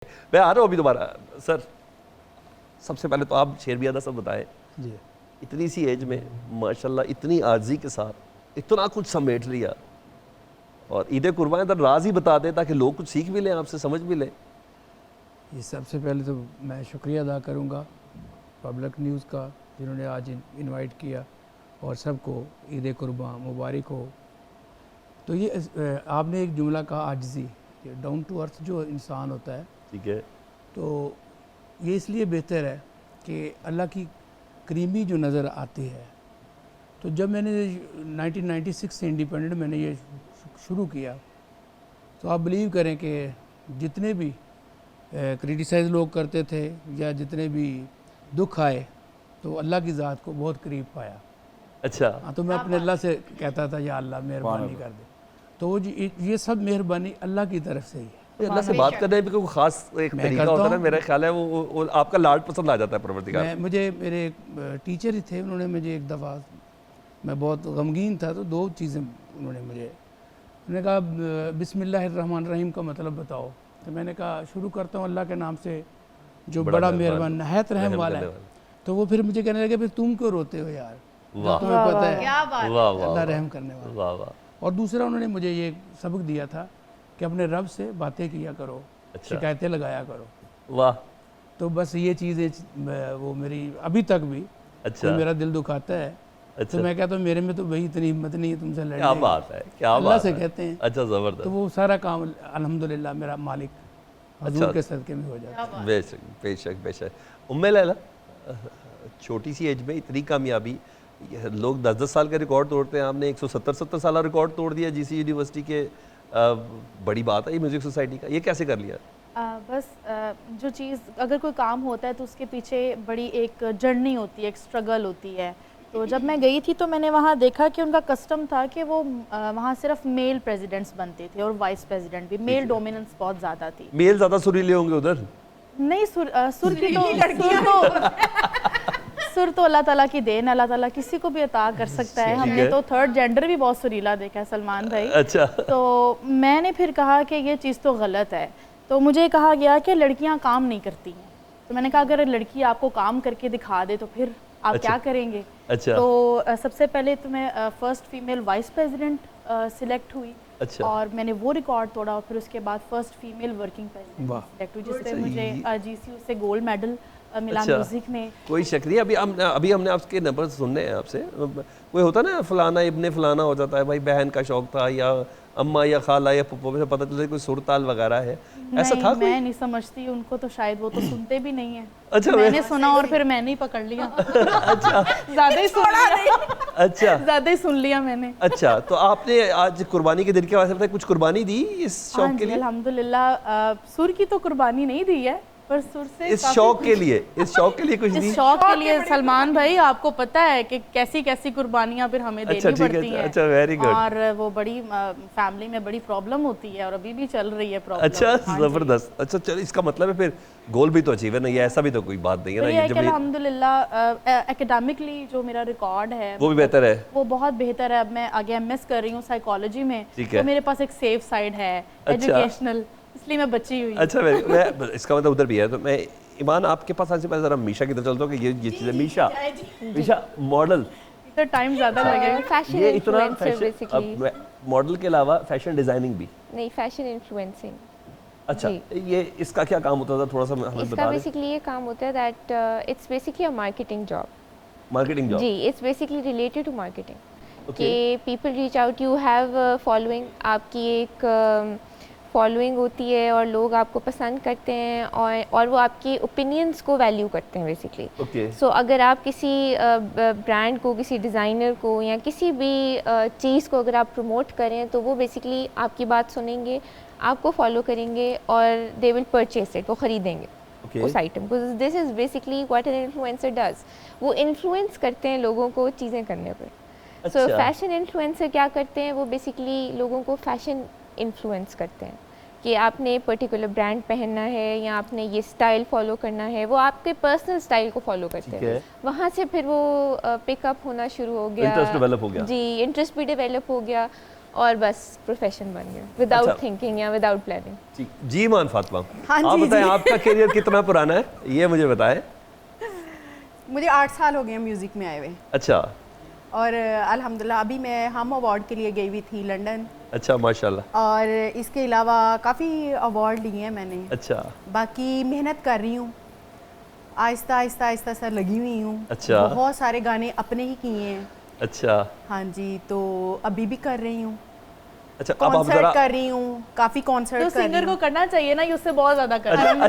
میں آ رہا ہوں ابھی دوبارہ. سر سب سے پہلے تو آپ شیر بیادہ صاحب بتائیں, جی اتنی سی ایج میں ماشاءاللہ اتنی عاجزی کے ساتھ اتنا کچھ سمیٹ لیا, اور عید قربان کا راز ہی بتا دیں تاکہ لوگ کچھ سیکھ بھی لیں, آپ سے سمجھ بھی لیں. یہ سب سے پہلے تو میں شکریہ ادا کروں گا پبلک نیوز کا, جنہوں نے آج انوائٹ کیا, اور سب کو عید قربان مبارک ہو. تو یہ آپ نے ایک جملہ کہا عاجزی, ڈاؤن ٹو ارتھ جو انسان ہوتا ہے, ٹھیک ہے, تو یہ اس لیے بہتر ہے کہ اللہ کی کریمی جو نظر آتی ہے. تو جب میں نے 1996 سے انڈیپینڈنٹ میں نے یہ شروع کیا, تو آپ بلیو کریں کہ جتنے بھی کرٹیسائز لوگ کرتے تھے یا جتنے بھی دکھ آئے, تو اللہ کی ذات کو بہت قریب پایا. اچھا, ہاں, تو میں اپنے اللہ سے کہتا تھا یا اللہ مہربانی کر دے. تو وہ یہ سب مہربانی اللہ کی طرف سے ہی ہے. اللہ سے بات کرنے میں کوئی خاص ایک طریقہ ہوتا ہے نا, میرا خیال ہے وہ آپ کا لاڈ پسند آ جاتا ہے پروردگار. مجھے میرے ٹیچر ہی تھے, انہوں نے مجھے ایک دفعہ, میں بہت غمگین تھا, تو دو چیزیں انہوں نے کہا بسم اللہ الرحمن الرحیم کا مطلب بتاؤ. تو میں نے کہا شروع کرتا ہوں اللہ کے نام سے جو بڑا مہربان نہایت رحم والا ہے. تو وہ پھر مجھے کہنے لگے پھر تم کیوں روتے ہو یار, جب تمہیں پتہ ہے اللہ رحم کرنے والا. اور دوسرا انہوں نے مجھے یہ سبق دیا تھا کہ اپنے رب سے باتیں کیا کرو, شکایتیں لگایا کرو. واہ, تو بس یہ چیزیں وہ میری ابھی تک بھی کوئی میرا دل دکھاتا ہے تو میں کہتا ہوں میرے میں تو وہی اتنی ہمت نہیں ہے تم سے لڑنے. کیا بات ہے, کیا اللہ سے کہتے ہیں. اچھا, زبردست. تو وہ سارا کام الحمدللہ میرا مالک حضور کے صدقے میں ہو جاتا ہے. بے شک بے شک بے شک. ام لیلا, چھوٹی سی ایج میں اتنی کامیابی, لوگ 10-10 سال کا ریکارڈ توڑتے ہیں, آپ نے 170 سالہ ریکارڈ توڑ دیا جی سی یونیورسٹی کے. بڑی بات ہے یہ میوزک سوسائٹی کا, یہ کیسے کر لیا؟ بس جو چیز اگر کوئی کام ہوتا ہے تو اس کے پیچھے بڑی ایک جرنی ہوتی ہے, ایک سٹرگل ہوتی ہے. تو جب میں گئی تھی تو میں نے وہاں دیکھا کہ ان کا کسٹم تھا کہ وہ وہاں صرف میل پریزیڈنٹس بنتے تھے اور وائس پریزیڈنٹ بھی, میل ڈومیننس بہت زیادہ تھی. میل زیادہ سریلے ہوں گے ادھر؟ نہیں, سر کی سر تو اللہ تعالیٰ کی دین, اللہ تعالیٰ کسی کو بھی عطا کر سکتا ہے. ہم نے تو تھرڈ جینڈر بھی بہت سریلا دیکھا ہے سلمان بھائی. اچھا. تو میں نے پھر کہا کہ یہ چیز تو غلط ہے. تو مجھے کہا گیا کہ لڑکیاں کام نہیں کرتی ہیں. تو میں نے کہا اگر لڑکی آپ کو کام کر کے دکھا دے تو پھر آپ کیا کریں گے؟ تو سب سے پہلے تو میں first female vice president select ہوئی, اور میں نے وہ ریکارڈ توڑا. اور پھر اس کے بعد first female working president select ہوئی, جس سے مجھے جی سی یو سے گولڈ میڈل ملا میوزک میں. کوئی شک نہیں. ابھی ہم نے آپ کے نمبر سننے ہیں آپ سے. کوئی ہوتا نا فلانا ابن فلانا ہو جاتا ہے, بھائی بہن کا شوق تھا یا اماں یا خالہ یا پھپھو سے پتہ چلتا ہے کوئی سر تال وغیرہ ہے, ایسا تھا کوئی؟ میں نہیں سمجھتی ان کو, تو شاید وہ تو سنتے بھی نہیں ہیں. اچھا, میں نے سنا اور پھر میں نے پکڑ لیا. اچھا, زیادہ ہی سن لیا. اچھا, زیادہ ہی سن لیا میں نے. اچھا, تو آپ نے آج قربانی کے دن کے واسطے کچھ قربانی دی اس شوق کے لیے؟ الحمدللہ سر کی تو قربانی نہیں دی ہے, پر سر سے اس شوق کے لیے کچھ دی. اس شوق کے لیے سلمان بھائی آپ کو پتہ ہے کہ کیسی کیسی قربانیاں پھر ہمیں دینی پڑتی ہیں. اچھا, ویری گڈ. اور وہ بڑی فیملی میں بڑی پرابلم ہوتی ہے, اور ابھی بھی چل رہی ہے پرابلم. اچھا, زبردست. اچھا چل, اس کا مطلب ہے پھر گول بھی تو اچیو ہے نا, یہ ایسا بھی تو کوئی بات نہیں ہے نا. یہ ہے کہ الحمدللہ اکیڈیمکلی جو میرا ریکارڈ ہے وہ بھی بہتر ہے, وہ بہت بہتر ہے. اب میں آگے ایم ایس کر رہی ہوں سائیکالوجی میں, تو میرے پاس ایک سیف سائڈ ہے ایجوکیشنل, اس لیے میں بچی ہوئی. اچھا, میں اس کا مطلب ادھر بھی ہے. تو میں ایمان آپ کے پاس آج سے پہلے ذرا میشا کی طرف چلتا ہوں کہ یہ چیز ہے. میشا ماڈل, تو ٹائم زیادہ لگے. Fashion influencer basically. ماڈل کے علاوہ فیشن ڈیزائننگ بھی؟ نہیں, فیشن انفلوئنسنگ. اچھا, یہ اس کا کیا کام ہوتا تھا, تھوڑا سا ہمیں بتا دیں. اس کا بیسیکلی یہ کام ہوتا ہے that it's basically a marketing job. Marketing job? جی, it's basically related to marketing. کہ people reach out, you have following, آپ کی ایک فالوئنگ ہوتی ہے اور لوگ آپ کو پسند کرتے ہیں, اور وہ آپ کی اوپینینس کو ویلیو کرتے ہیں بیسیکلی. سو اگر آپ کسی برانڈ کو, کسی ڈیزائنر کو یا کسی بھی چیز کو اگر آپ پروموٹ کریں تو وہ بیسیکلی آپ کی بات سنیں گے, آپ کو فالو کریں گے, اور دے ول پرچیز اٹ, وہ خریدیں گے اس آئٹم کو. This is basically what an influencer does. وہ انفلوئنس کرتے ہیں لوگوں کو چیزیں کرنے پر. سو فیشن انفلوئنسر کیا کرتے ہیں, وہ بیسیکلی لوگوں کو فیشن انفلوئنس کرتے ہیں کہ آپ نے پرٹیکولر برانڈ پہننا ہے یا آپ نے یہ سٹائل فالو کرنا ہے. وہ آپ کے پرسنل سٹائل کو فالو کرتے ہیں. وہاں سے پھر وہ پک اپ ہونا شروع ہو گیا, انٹرسٹ ڈیولپ ہو گیا. جی, انٹرسٹ بھی ڈیولپ ہو گیا. اور بس پروفیشن بن گیا وداؤٹ تھنکنگ یا وداؤٹ پلاننگ. جی ایمان فاطمہ, ہاں آپ جی بتائیں آپ کا کیریئر کتنا پرانا ہے, یہ مجھے بتائیں. مجھے 8 سال ہو گئے ہیں میوزک میں آئے ہوئے, اچھا اور الحمدللہ ابھی میں ہم ایوارڈ کے لیے گئی ہوئی تھی لنڈن, اچھا ماشاءاللہ, اور اس کے علاوہ کافی ایوارڈ لیے ہیں میں نے. اچھا باقی محنت کر رہی ہوں, آہستہ آہستہ آہستہ سر لگی ہوئی ہوں. اچھا. بہت سارے گانے اپنے ہی کیے ہیں. اچھا ہاں جی, تو ابھی بھی کر رہی ہوں, اچھا اب آپ کانسرٹ کر رہی ہوں, کافی کانسرٹ تو کر رہی سنگر ہوں. کو کرنا چاہیے نا, یہ اس سے بہت زیادہ کرنا.